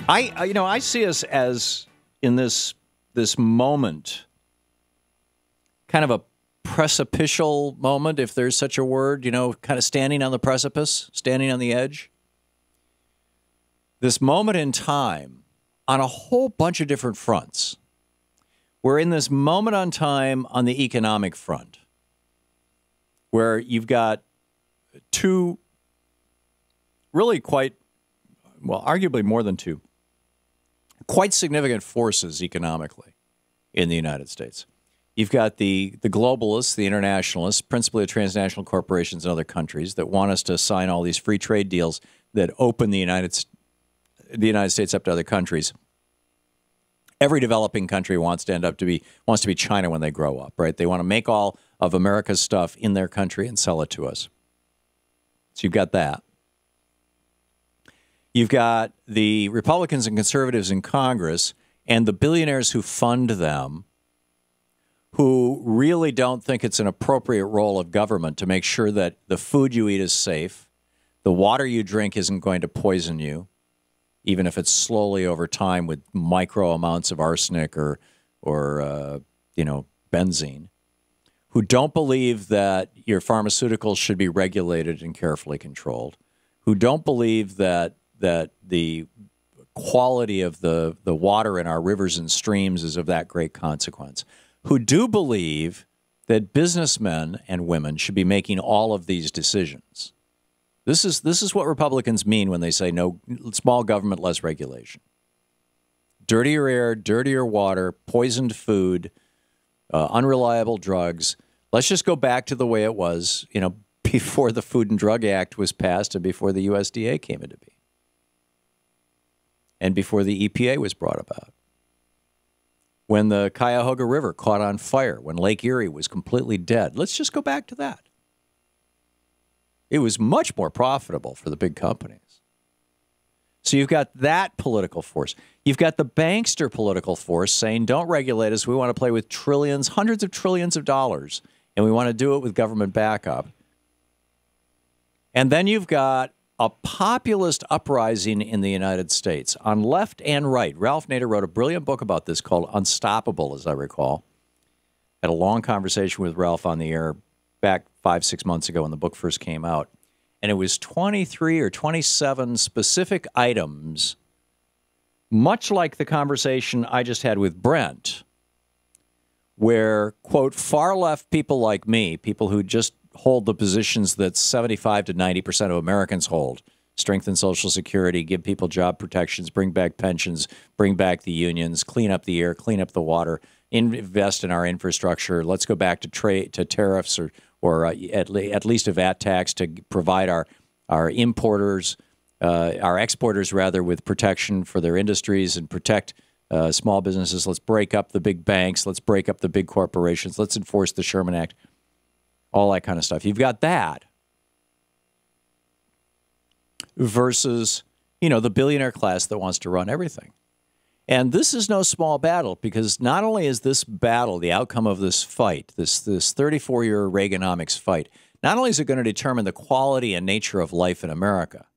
I see us as in this moment, kind of a precipitial moment, if there's such a word, kind of standing on the precipice, standing on the edge. This moment in time on a whole bunch of different fronts. We're in this moment on time on the economic front, where you've got two really quite, well, arguably more than two, quite significant forces economically in the United States. You've got the globalists, the internationalists, principally the transnational corporations in other countries that want us to sign all these free trade deals that open the United States up to other countries. Every developing country wants to be China when they grow up, right? They want to make all of America's stuff in their country and sell it to us. So you've got that. You've got the Republicans and conservatives in Congress and the billionaires who fund them, who really don't think it's an appropriate role of government to make sure that the food you eat is safe, the water you drink isn't going to poison you, even if it's slowly over time with micro amounts of arsenic or benzene, who don't believe that your pharmaceuticals should be regulated and carefully controlled, who don't believe that the quality of the water in our rivers and streams is of that great consequence, who do believe that businessmen and women should be making all of these decisions. This is what Republicans mean when they say no small government, less regulation. Dirtier air, dirtier water, poisoned food, unreliable drugs. Let's just go back to the way it was, before the Food and Drug Act was passed and before the USDA came into being. And before the EPA was brought about. When the Cuyahoga River caught on fire, when Lake Erie was completely dead. Let's just go back to that. It was much more profitable for the big companies. So you've got that political force. You've got the bankster political force saying, don't regulate us. We want to play with trillions, hundreds of trillions of dollars, and we want to do it with government backup. And then you've got a populist uprising in the United States on left and right. Ralph Nader wrote a brilliant book about this called Unstoppable, as I recall. Had a long conversation with Ralph on the air back 5-6 months ago when the book first came out. And it was 23 or 27 specific items, much like the conversation I just had with Brent, where, quote, far left people like me, people who just hold the positions that 75 to 90% of Americans hold, strengthen Social Security, give people job protections, bring back pensions, bring back the unions, clean up the air, clean up the water, invest in our infrastructure. Let's go back to tariffs or at least a VAT tax to provide our importers, our exporters rather, with protection for their industries and protect small businesses. Let's break up the big banks. Let's break up the big corporations. Let's enforce the Sherman Act. All that kind of stuff. You've got that versus, the billionaire class that wants to run everything. And this is no small battle, because not only is this battle, the outcome of this fight, this 34-year Reaganomics fight, not only is it going to determine the quality and nature of life in America,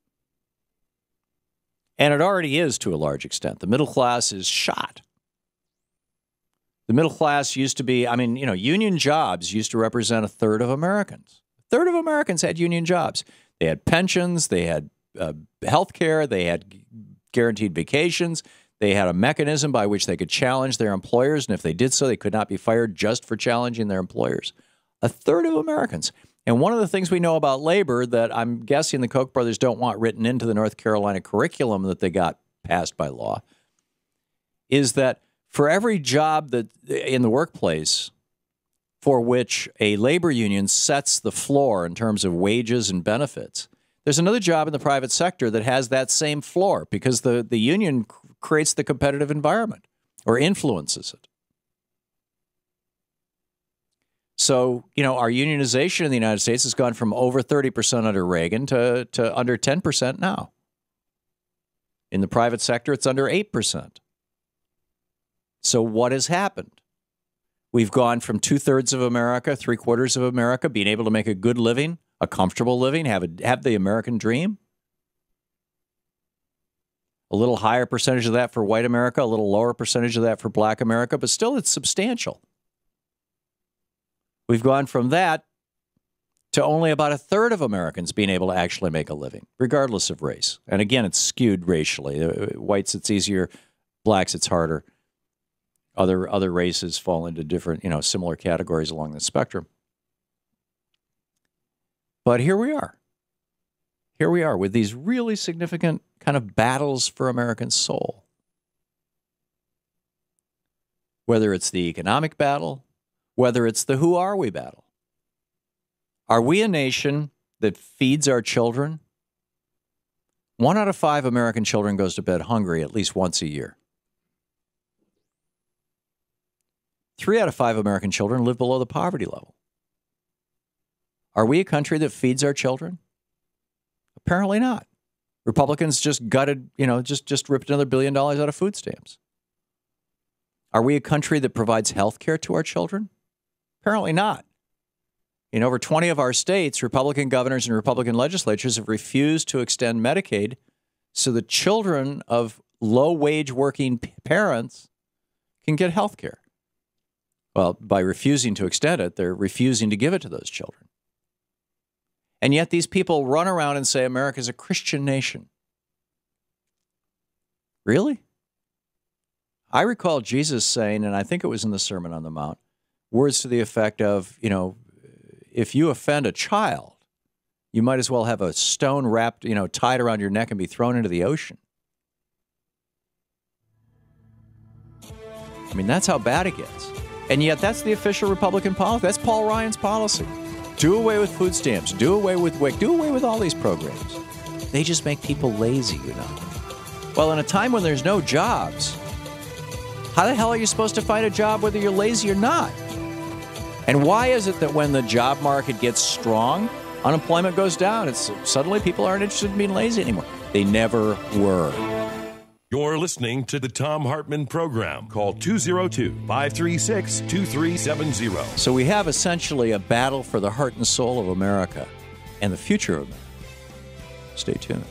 and it already is to a large extent. The middle class is shot. The middle class used to be, union jobs used to represent a third of Americans. A third of Americans had union jobs. They had pensions, they had health care, they had guaranteed vacations. They had a mechanism by which they could challenge their employers, and if they did so, they could not be fired just for challenging their employers. A third of Americans. And one of the things we know about labor that I'm guessing the Koch brothers don't want written into the North Carolina curriculum that they got passed by law is that for every job that in the workplace for which a labor union sets the floor in terms of wages and benefits, there's another job in the private sector that has that same floor because the union creates the competitive environment or influences it. So, our unionization in the United States has gone from over 30% under Reagan to under 10% now. In the private sector, it's under 8%. So what has happened? We've gone from 2/3 of America, 3/4 of America being able to make a good living, a comfortable living, have the American dream. A little higher percentage of that for white America, a little lower percentage of that for black America, but still it's substantial. We've gone from that to only about a third of Americans being able to actually make a living, regardless of race. And again, it's skewed racially. Whites, it's easier. Blacks, it's harder. Other races fall into different, similar categories along the spectrum. But here we are. Here we are with these really significant kind of battles for American soul. Whether it's the economic battle, whether it's the who are we battle. Are we a nation that feeds our children? 1 out of 5 American children goes to bed hungry at least once a year. 3 out of 5 American children live below the poverty level. Are we a country that feeds our children? Apparently not. Republicans just gutted, just ripped another $1 billion out of food stamps. Are we a country that provides health care to our children? Apparently not. In over 20 of our states, Republican governors and Republican legislatures have refused to extend Medicaid so the children of low-wage working parents can get health care. Well, by refusing to extend it, they're refusing to give it to those children. And yet these people run around and say America is a Christian nation. Really? I recall Jesus saying, and I think it was in the Sermon on the Mount, words to the effect of, if you offend a child, you might as well have a stone wrapped, tied around your neck and be thrown into the ocean. I mean, that's how bad it gets. And yet that's the official Republican policy. That's Paul Ryan's policy. Do away with food stamps. Do away with WIC. Do away with all these programs. They just make people lazy, Well, in a time when there's no jobs, how the hell are you supposed to find a job whether you're lazy or not? And why is it that when the job market gets strong, unemployment goes down? It's suddenly people aren't interested in being lazy anymore. They never were. You're listening to the Thom Hartmann Program. Call 202-536-2370. So we have essentially a battle for the heart and soul of America and the future of America. Stay tuned.